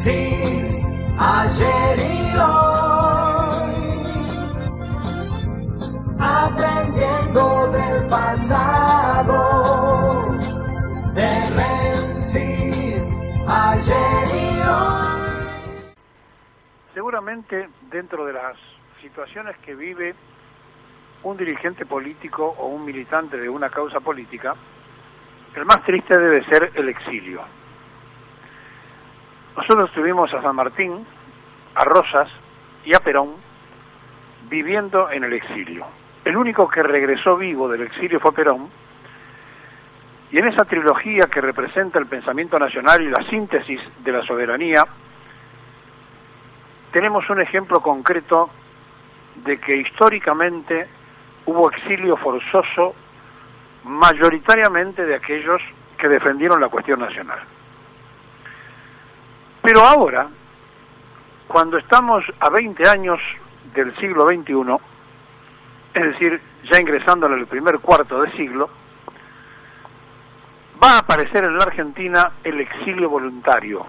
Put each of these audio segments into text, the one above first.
Francis, ayer y hoy, aprendiendo del pasado, de Francis, ayer y hoy. Seguramente dentro de las situaciones que vive un dirigente político o un militante de una causa política, el más triste debe ser el exilio. Nosotros tuvimos a San Martín, a Rosas y a Perón viviendo en el exilio. El único que regresó vivo del exilio fue Perón, y en esa trilogía que representa el pensamiento nacional y la síntesis de la soberanía, tenemos un ejemplo concreto de que históricamente hubo exilio forzoso mayoritariamente de aquellos que defendieron la cuestión nacional. Pero ahora, cuando estamos a 20 años del siglo XXI, es decir, ya ingresando en el primer cuarto de siglo, va a aparecer en la Argentina el exilio voluntario.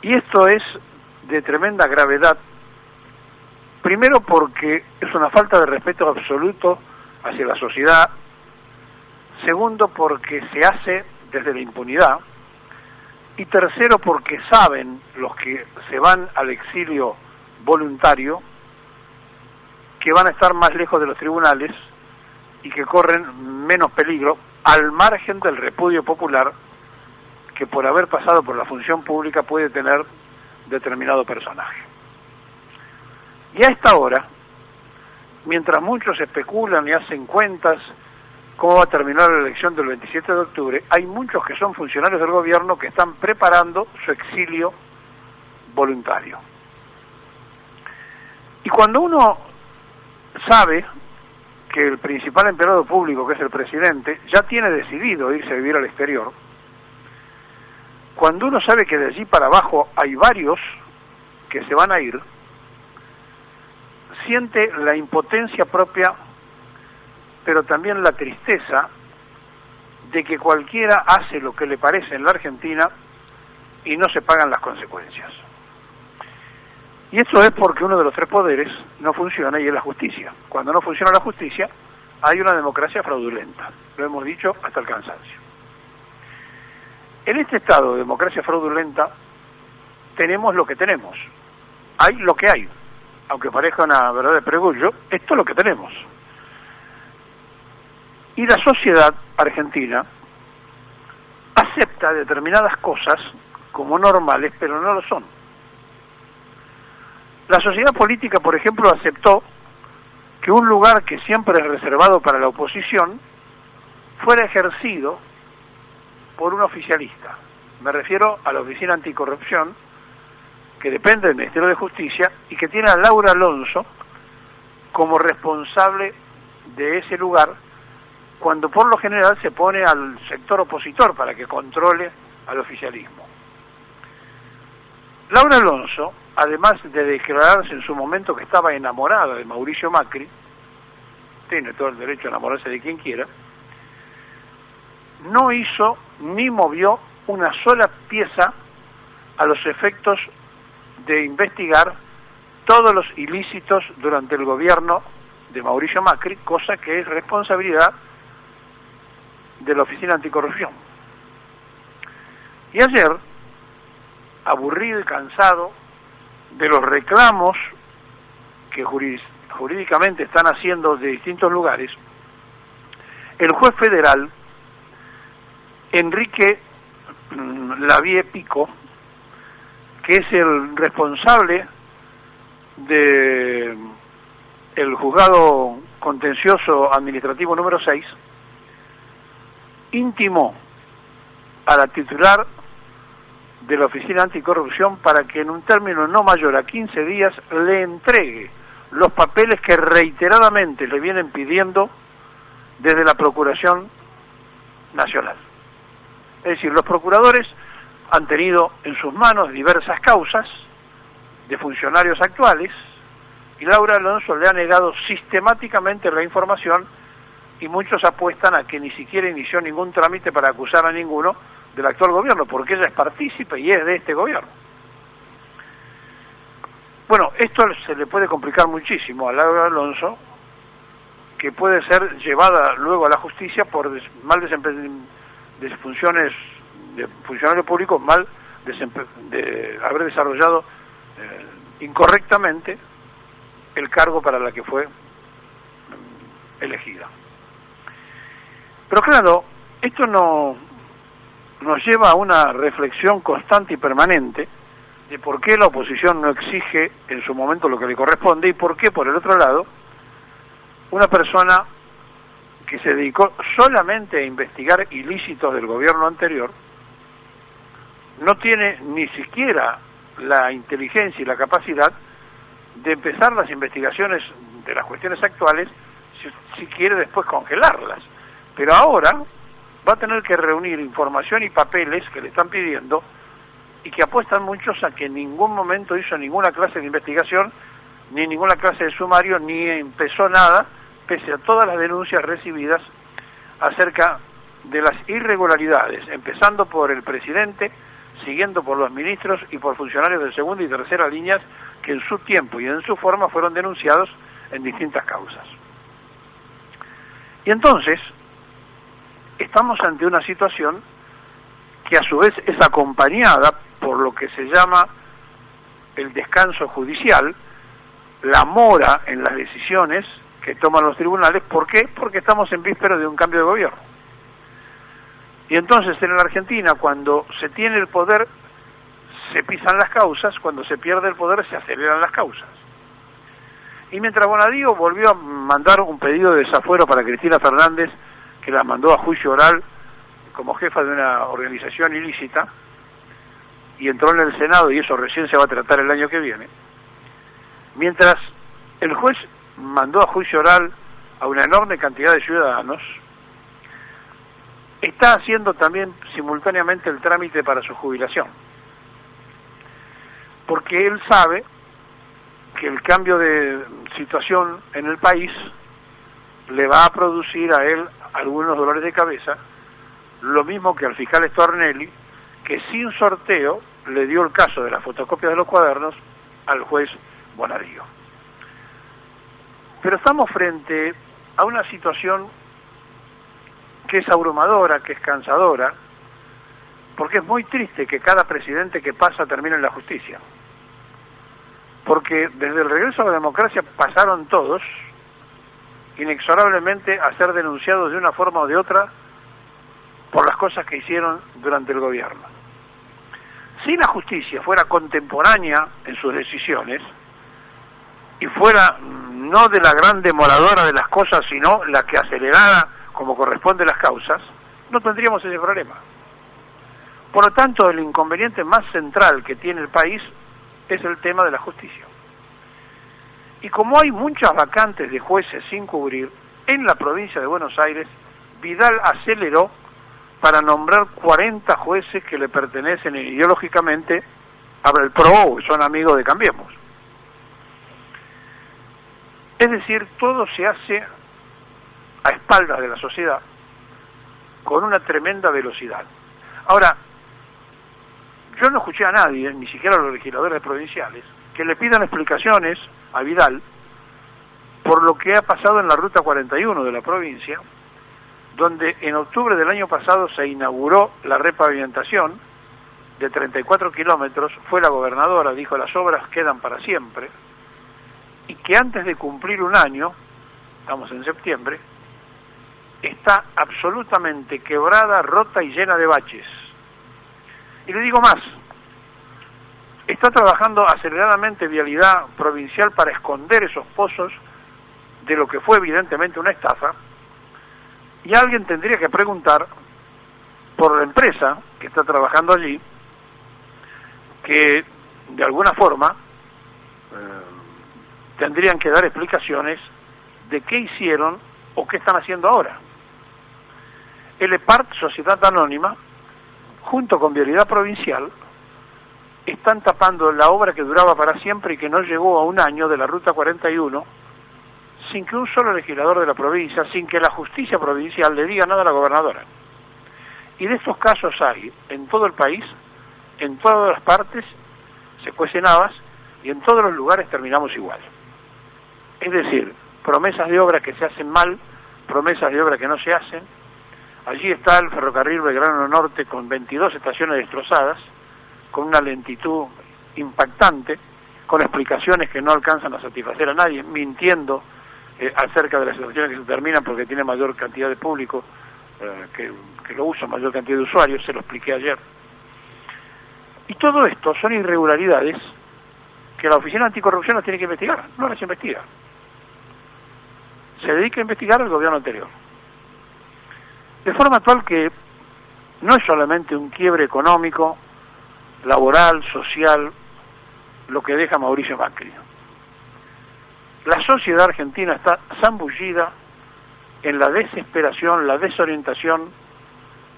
Y esto es de tremenda gravedad, primero porque es una falta de respeto absoluto hacia la sociedad, segundo porque se hace desde la impunidad, y tercero porque saben los que se van al exilio voluntario que van a estar más lejos de los tribunales y que corren menos peligro, al margen del repudio popular que por haber pasado por la función pública puede tener determinado personaje. Y a esta hora, mientras muchos especulan y hacen cuentas cómo va a terminar la elección del 27 de octubre, hay muchos que son funcionarios del gobierno que están preparando su exilio voluntario. Y cuando uno sabe que el principal empleado público, que es el presidente, ya tiene decidido irse a vivir al exterior, cuando uno sabe que de allí para abajo hay varios que se van a ir, siente la impotencia propia, pero también la tristeza de que cualquiera hace lo que le parece en la Argentina y no se pagan las consecuencias. Y esto es porque uno de los tres poderes no funciona, y es la justicia. Cuando no funciona la justicia, hay una democracia fraudulenta. Lo hemos dicho hasta el cansancio. En este estado de democracia fraudulenta tenemos lo que tenemos. Hay lo que hay. Aunque parezca una verdad de perogrullo, esto es lo que tenemos. Y la sociedad argentina acepta determinadas cosas como normales, pero no lo son. La sociedad política, por ejemplo, aceptó que un lugar que siempre es reservado para la oposición fuera ejercido por un oficialista. Me refiero a la Oficina Anticorrupción, que depende del Ministerio de Justicia y que tiene a Laura Alonso como responsable de ese lugar, cuando por lo general se pone al sector opositor para que controle al oficialismo. Laura Alonso, además de declararse en su momento que estaba enamorada de Mauricio Macri, tiene todo el derecho a enamorarse de quien quiera, no hizo ni movió una sola pieza a los efectos de investigar todos los ilícitos durante el gobierno de Mauricio Macri, cosa que es responsabilidad de la Oficina Anticorrupción. Y ayer, aburrido y cansado de los reclamos que jurídicamente están haciendo de distintos lugares, el juez federal Enrique Lavie Pico, que es el responsable de el juzgado contencioso administrativo número 6, intimó a la titular de la Oficina Anticorrupción para que en un término no mayor a 15 días le entregue los papeles que reiteradamente le vienen pidiendo desde la Procuración Nacional. Es decir, los procuradores han tenido en sus manos diversas causas de funcionarios actuales y Laura Alonso le ha negado sistemáticamente la información, y muchos apuestan a que ni siquiera inició ningún trámite para acusar a ninguno, del actual gobierno, porque ella es partícipe y es de este gobierno. Bueno, esto se le puede complicar muchísimo a Laura Alonso, que puede ser llevada luego a la justicia por mal desempeño de funciones de funcionario público, de haber desarrollado incorrectamente el cargo para la que fue elegida. Pero claro, esto nos lleva a una reflexión constante y permanente de por qué la oposición no exige en su momento lo que le corresponde y por qué, por el otro lado, una persona que se dedicó solamente a investigar ilícitos del gobierno anterior no tiene ni siquiera la inteligencia y la capacidad de empezar las investigaciones de las cuestiones actuales, si quiere después congelarlas. Pero ahora va a tener que reunir información y papeles que le están pidiendo y que apuestan muchos a que en ningún momento hizo ninguna clase de investigación, ni ninguna clase de sumario, ni empezó nada, pese a todas las denuncias recibidas acerca de las irregularidades, empezando por el presidente, siguiendo por los ministros y por funcionarios de segunda y tercera líneas que en su tiempo y en su forma fueron denunciados en distintas causas. Y entonces, estamos ante una situación que a su vez es acompañada por lo que se llama el descanso judicial, la mora en las decisiones que toman los tribunales. ¿Por qué? Porque estamos en vísperas de un cambio de gobierno. Y entonces en la Argentina, cuando se tiene el poder, se pisan las causas, cuando se pierde el poder, se aceleran las causas. Y mientras Bonadío volvió a mandar un pedido de desafuero para Cristina Fernández, que la mandó a juicio oral como jefa de una organización ilícita, y entró en el Senado, y eso recién se va a tratar el año que viene, mientras el juez mandó a juicio oral a una enorme cantidad de ciudadanos, está haciendo también simultáneamente el trámite para su jubilación, porque él sabe que el cambio de situación en el país le va a producir a él algunos dolores de cabeza, lo mismo que al fiscal Stornelli, que sin sorteo le dio el caso de la fotocopia de los cuadernos al juez Bonadío. Pero estamos frente a una situación que es abrumadora, que es cansadora, porque es muy triste que cada presidente que pasa termine en la justicia. Porque desde el regreso a la democracia pasaron todos, inexorablemente, a ser denunciados de una forma o de otra por las cosas que hicieron durante el gobierno. Si la justicia fuera contemporánea en sus decisiones, y fuera no de la gran demoradora de las cosas, sino la que acelerara como corresponde las causas, no tendríamos ese problema. Por lo tanto, el inconveniente más central que tiene el país es el tema de la justicia. Y como hay muchas vacantes de jueces sin cubrir, en la provincia de Buenos Aires, Vidal aceleró para nombrar 40 jueces que le pertenecen ideológicamente al PRO, son amigos de Cambiemos. Es decir, todo se hace a espaldas de la sociedad con una tremenda velocidad. Ahora, yo no escuché a nadie, ni siquiera a los legisladores provinciales, que le pidan explicaciones a Vidal por lo que ha pasado en la Ruta 41 de la provincia, donde en octubre del año pasado se inauguró la repavimentación de 34 kilómetros, fue la gobernadora, dijo las obras quedan para siempre, y que antes de cumplir un año, estamos en septiembre, está absolutamente quebrada, rota y llena de baches. Y le digo más, está trabajando aceleradamente Vialidad Provincial para esconder esos pozos de lo que fue evidentemente una estafa, y alguien tendría que preguntar por la empresa que está trabajando allí, que de alguna forma tendrían que dar explicaciones de qué hicieron o qué están haciendo ahora. El EPART, Sociedad Anónima, junto con Vialidad Provincial, están tapando la obra que duraba para siempre y que no llegó a un año de la Ruta 41, sin que un solo legislador de la provincia, sin que la justicia provincial le diga nada a la gobernadora. Y de estos casos hay en todo el país, en todas las partes, se cuecen habas y en todos los lugares terminamos igual. Es decir, promesas de obra que se hacen mal, promesas de obra que no se hacen. Allí está el ferrocarril Belgrano Norte con 22 estaciones destrozadas, con una lentitud impactante, con explicaciones que no alcanzan a satisfacer a nadie, mintiendo acerca de las estaciones que se terminan porque tiene mayor cantidad de público que lo usa, mayor cantidad de usuarios, se lo expliqué ayer. Y todo esto son irregularidades que la Oficina Anticorrupción las tiene que investigar, no las investiga. Se dedica a investigar el gobierno anterior. De forma tal que no es solamente un quiebre económico, laboral, social, lo que deja Mauricio Macri. La sociedad argentina está zambullida en la desesperación, la desorientación,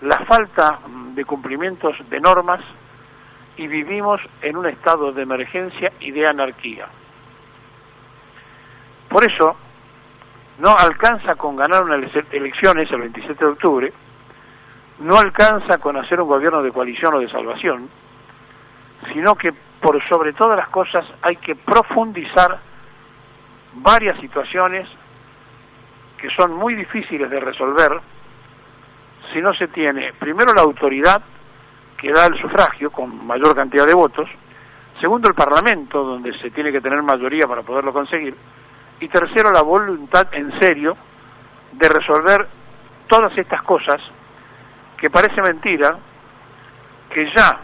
la falta de cumplimientos de normas y vivimos en un estado de emergencia y de anarquía. Por eso, no alcanza con ganar unas elecciones el 27 de octubre, no alcanza con hacer un gobierno de coalición o de salvación, sino que por sobre todas las cosas hay que profundizar varias situaciones que son muy difíciles de resolver si no se tiene, primero, la autoridad que da el sufragio con mayor cantidad de votos, segundo, el Parlamento, donde se tiene que tener mayoría para poderlo conseguir, y tercero, la voluntad en serio de resolver todas estas cosas que parece mentira que ya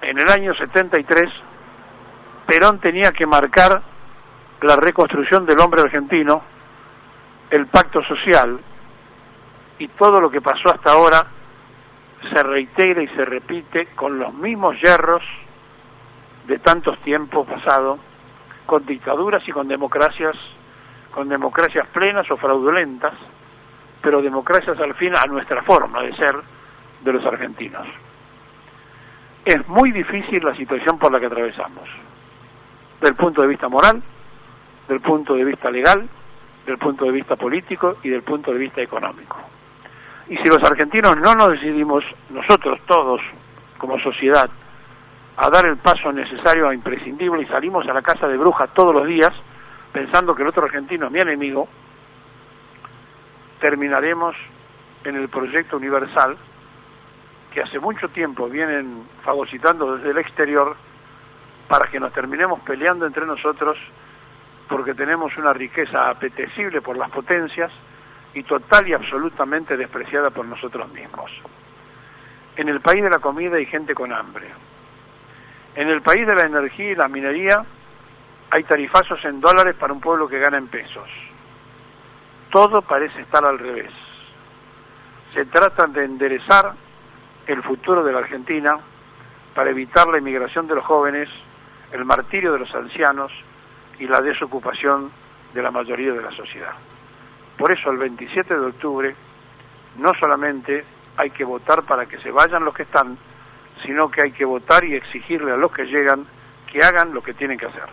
en el año 73 Perón tenía que marcar la reconstrucción del hombre argentino, el pacto social, y todo lo que pasó hasta ahora se reitera y se repite con los mismos yerros de tantos tiempos pasados, con dictaduras y con democracias plenas o fraudulentas, pero democracias al fin a nuestra forma de ser de los argentinos. Es muy difícil la situación por la que atravesamos, del punto de vista moral, del punto de vista legal, del punto de vista político y del punto de vista económico. Y si los argentinos no nos decidimos, nosotros todos, como sociedad, a dar el paso necesario e imprescindible y salimos a la casa de brujas todos los días, pensando que el otro argentino es mi enemigo, terminaremos en el proyecto universal que hace mucho tiempo vienen fagocitando desde el exterior para que nos terminemos peleando entre nosotros porque tenemos una riqueza apetecible por las potencias y total y absolutamente despreciada por nosotros mismos. En el país de la comida hay gente con hambre. En el país de la energía y la minería hay tarifazos en dólares para un pueblo que gana en pesos. Todo parece estar al revés. Se trata de enderezar el futuro de la Argentina para evitar la inmigración de los jóvenes, el martirio de los ancianos y la desocupación de la mayoría de la sociedad. Por eso el 27 de octubre no solamente hay que votar para que se vayan los que están, sino que hay que votar y exigirle a los que llegan que hagan lo que tienen que hacer.